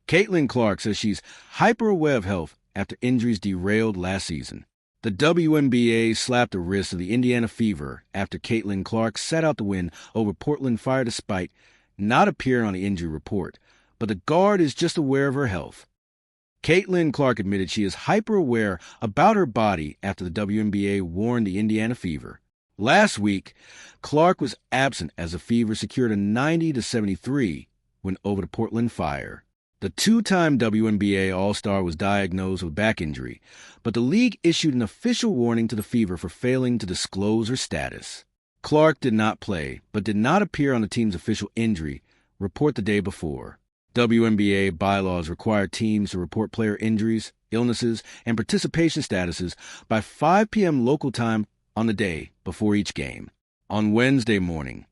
Caitlin Clark says she's hyper-aware of health after injuries derailed last season. The WNBA slapped the wrist of the Indiana Fever after Caitlin Clark sat out the win over Portland Fire despite not appearing on the injury report, but the guard is just aware of her health. Caitlin Clark admitted she is hyper-aware about her body after the WNBA warned the Indiana Fever. Last week, Clark was absent as the Fever secured a 90-73 win over the Portland Fire. The two-time WNBA All-Star was diagnosed with back injury, but the league issued an official warning to the Fever for failing to disclose her status. Clark did not play, but did not appear on the team's official injury report the day before. WNBA bylaws require teams to report player injuries, illnesses, and participation statuses by 5 p.m. local time on the day before each game. On Wednesday morning,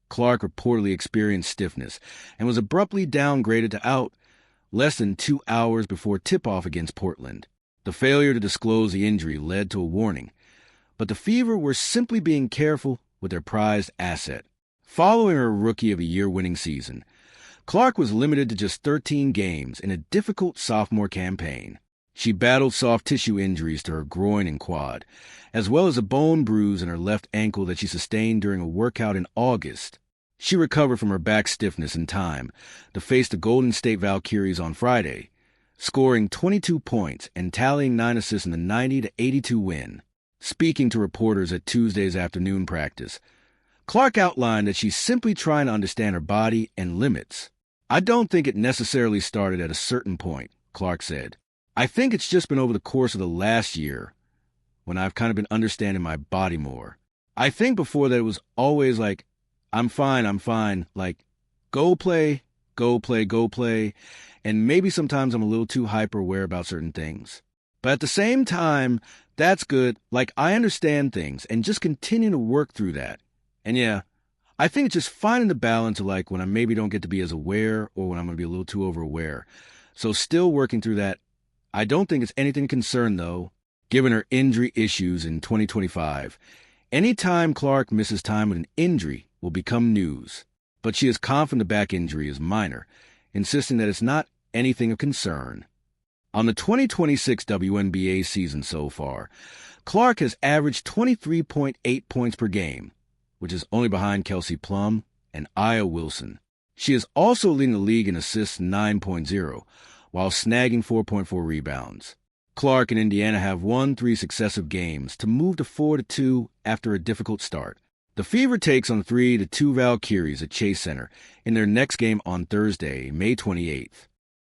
Clark reportedly experienced stiffness and was abruptly downgraded to out less than 2 hours before tip-off against Portland. The failure to disclose the injury led to a warning, but the Fever were simply being careful with their prized asset. Following her Rookie of the Year winning season, Clark was limited to just 13 games in a difficult sophomore campaign. She battled soft tissue injuries to her groin and quad, as well as a bone bruise in her left ankle that she sustained during a workout in August. She recovered from her back stiffness in time to face the Golden State Valkyries on Friday, scoring 22 points and tallying 9 assists in the 90-82 win. Speaking to reporters at Tuesday's afternoon practice, Clark outlined that she's simply trying to understand her body and limits. "I don't think it necessarily started at a certain point," Clark said. "I think it's just been over the course of the last year when I've kind of been understanding my body more. I think before that it was always like, I'm fine, like, go play, and maybe sometimes I'm a little too hyper-aware about certain things. But at the same time, that's good, like, I understand things, and just continue to work through that. And yeah, I think it's just finding the balance of, like, when I maybe don't get to be as aware or when I'm going to be a little too over-aware. So still working through that. I don't think it's anything to concern, though, given her injury issues in 2025. Anytime Clark misses time with an injury will become news. But she is confident the back injury is minor, insisting that it's not anything of concern. On the 2026 WNBA season so far, Clark has averaged 23.8 points per game, which is only behind Kelsey Plum and Aya Wilson. She is also leading the league in assists 9.0, while snagging 4.4 rebounds. Clark and Indiana have won 3 successive games to move to 4-2 after a difficult start. The Fever takes on 3-2 Valkyries at Chase Center in their next game on Thursday, May 28th.